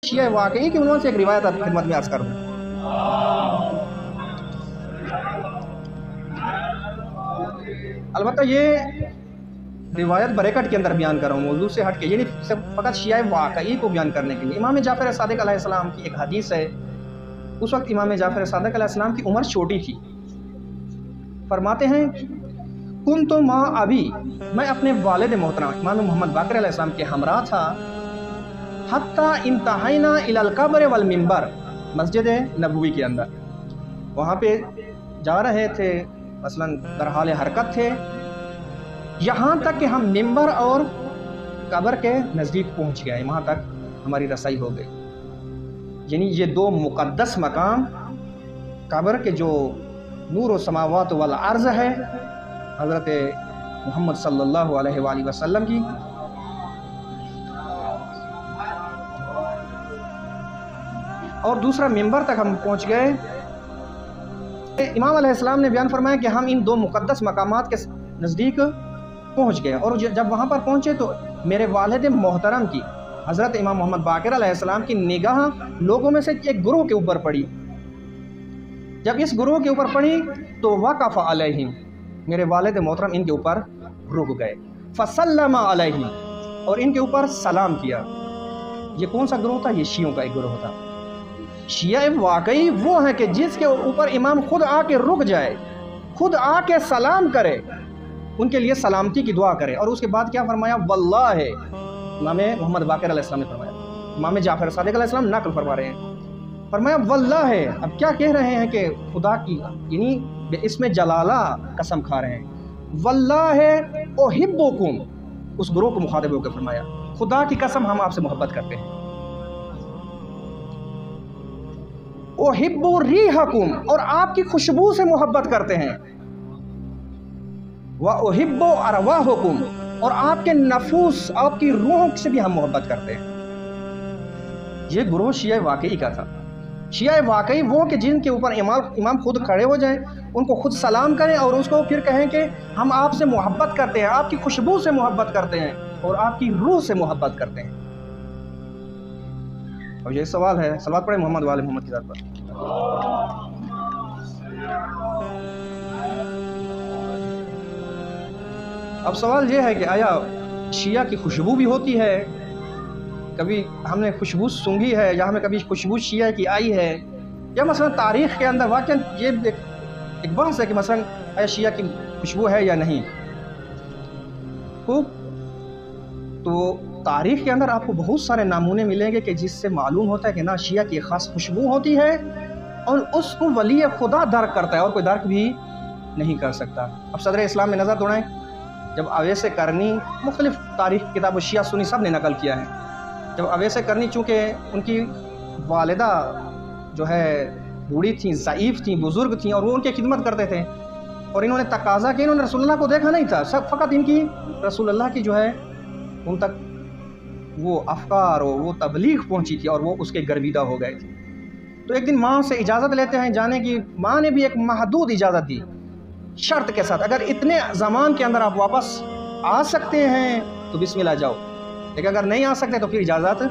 شیعہ واقعی کے عنوان سے ایک روایت آپ کی خدمت میں عرض کر دوں۔ البتہ یہ روایت بریکٹ کے اندر بیان کر رہا ہوں، موضوع سے ہٹ کے، یعنی فقط شیعہ واقعی کو بیان کرنے کے لیے۔ امام جعفر صادق علیہ السلام کی ایک حدیث ہے، اس وقت امام جعفر صادق علیہ السلام کی عمر چھوٹی تھی۔ فرماتے ہیں کنت مع ابی، میں اپنے والد محترم امام محمد باقر علیہ السلام کے ہمراہ تھا، حتی انتہینا الی القبر والمنبر، مسجد نبوی کے اندر وہاں پہ جا رہے تھے، مثلاً در حال حرکت تھے، یہاں تک کہ ہم منبر اور قبر کے نزدیک پہنچ گئے، وہاں تک ہماری رسائی ہو گئی۔ یعنی یہ دو مقدس مقام، قبر کے جو نور السماوات والارض ہے حضرت محمد صلی اللہ علیہ وآلہ وسلم کی، اور دوسرا منبر تک ہم پہنچ گئے۔ امام علیہ السلام نے بیان فرمایا کہ ہم ان دو مقدس مقامات کے نزدیک پہنچ گئے، اور جب وہاں پر پہنچے تو میرے والد محترم کی حضرت امام محمد باقر علیہ السلام کی نگاہ لوگوں میں سے ایک گروہ کے اوپر پڑی۔ جب اس گروہ کے اوپر پڑی تو وقف علیہم، میرے والد محترم ان کے اوپر رک گئے، فسلم علیہم، اور ان کے اوپر سلام کیا۔ یہ کون سا گروہ تھا؟ یہ شیعوں کا ایک گروہ تھا۔ شیعہ واقعی وہ ہیں کہ جس کے اوپر امام خود آ کے رک جائے، خود آ کے سلام کرے، ان کے لیے سلامتی کی دعا کرے، اور اس کے بعد کیا فرمایا؟ واللہ، امام محمد باقر علیہ السلام نے فرمایا، امام جعفر صادق علیہ السلام نقل فرما رہے ہیں، فرمایا واللہ، اب کیا کہہ رہے ہیں کہ خدا کی، یعنی اس میں جلالہ قسم کھا رہے ہیں، واللہ احبکم، اس گروہ کو مخاطب ہو کے فرمایا خدا کی قسم ہم آپ سے محبت کرتے ہیں، احب ریحکم، اور آپ کی خوشبو سے محبت کرتے ہیں، وَأُحِبُّ أَرْوَاحَكُمْ، اور آپ کے نفوس، آپ کی روحوں سے بھی ہم محبت کرتے ہیں۔ یہ گروہ شیعہ واقعی کا تھا۔ شیعہ واقعی وہ کہ جن کے اوپر امام خود کھڑے ہو جائیں، ان کو خود سلام کریں، اور اس کو پھر کہیں کہ ہم آپ سے محبت کرتے ہیں، آپ کی خوشبو سے محبت کرتے ہیں، اور آپ کی روح سے محبت کرتے ہیں۔ اور یہ سوال ہے، صلوات پڑھیں محمد وآل محمد کی ذات پر۔ اب سوال یہ ہے کہ آیا شیعہ کی خوشبو بھی ہوتی ہے؟ کبھی ہم نے خوشبو سونگھی ہے، یا ہمیں کبھی خوشبو شیعہ کی آئی ہے، یا مثلا تاریخ کے اندر واقعا یہ ایک بحث ہے کہ مثلا آیا شیعہ کی خوشبو ہے یا نہیں؟ خوب، تو تاریخ کے اندر آپ کو بہت سارے نمونے ملیں گے کہ جس سے معلوم ہوتا ہے کہ نا شیعہ کی ایک خاص خوشبو ہوتی ہے، اور اس کو ولی خدا درک کرتا ہے، اور کوئی درک بھی نہیں کر سکتا۔ اب صدر اسلام میں نظر دوڑائیں، جب اویس کرنی، مختلف تاریخ کتاب و شیعہ سنی سب نے نقل کیا ہے، جب اویس کرنی چونکہ ان کی والدہ جو ہے بوڑھی تھیں، ضعیف تھیں، بزرگ تھیں، اور وہ ان کی خدمت کرتے تھے، اور انہوں نے تقاضا کہ انہوں نے رسول اللہ کو دیکھا نہیں تھا، سب فقط ان کی رسول اللہ کی جو ہے ان تک وہ افکار اور وہ تبلیغ پہنچی تھی، اور وہ اس کے گرویدہ ہو گئے تھے۔ تو ایک دن ماں سے اجازت لیتے ہیں جانے کی، ماں نے بھی ایک محدود اجازت دی، شرط کے ساتھ، اگر اتنے زمان کے اندر آپ واپس آ سکتے ہیں تو بسم اللہ جاؤ، لیکن اگر نہیں آ سکتے تو پھر اجازت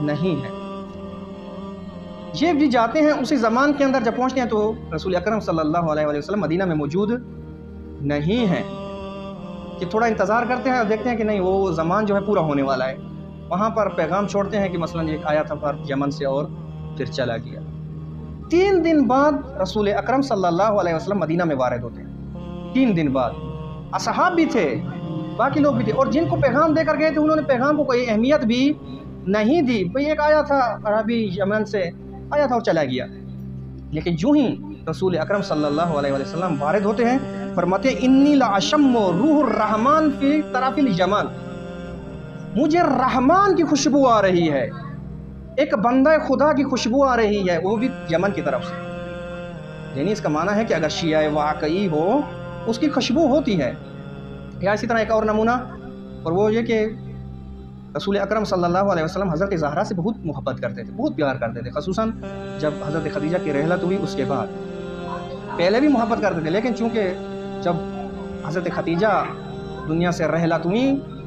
نہیں ہے۔ یہ بھی جاتے ہیں، اسی زمان کے اندر جب پہنچتے ہیں تو رسول اکرم صلی اللہ علیہ وسلم مدینہ میں موجود نہیں ہیں، کہ تھوڑا انتظار کرتے ہیں اور دیکھتے ہیں کہ نہیں، وہ زمان جو ہے پورا ہونے والا ہے، وہاں پر پیغام چھوڑتے ہیں کہ مثلا ایک آیا تھا فرد یمن سے اور پھر چلا گیا۔ 3 دن بعد رسول اکرم صلی اللہ علیہ وسلم مدینہ میں وارد ہوتے ہیں، 3 دن بعد۔ اصحاب بھی تھے، باقی لوگ بھی تھے، اور جن کو پیغام دے کر گئے تھے انہوں نے پیغام کو کوئی اہمیت بھی نہیں دی، بھئی ایک آیا تھا عربی یمن سے آیا تھا اور چلا گیا۔ لیکن جو ہی رسول اکرم صلی اللہ علیہ وسلم وارد ہوتے ہیں، فرماتے ہیں انی لاشم روح الرحمن فی طرف الیمن، مجھے رحمان کی خوشبو آ رہی ہے، ایک بندہ خدا کی خوشبو آ رہی ہے، وہ بھی یمن کی طرف سے۔ یعنی اس کا معنی ہے کہ اگر شیعہ واقعی ہو اس کی خوشبو ہوتی ہے۔ یا اسی طرح ایک اور نمونہ، اور وہ یہ کہ رسول اکرم صلی اللہ علیہ وسلم حضرت زہرا سے بہت محبت کرتے تھے، بہت پیار کرتے تھے، خصوصاً جب حضرت خدیجہ کی رحلت ہوئی اس کے بعد۔ پہلے بھی محبت کرتے تھے، لیکن چونکہ جب حضرت خدیجہ دنیا سے رحلت ہوئی،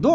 2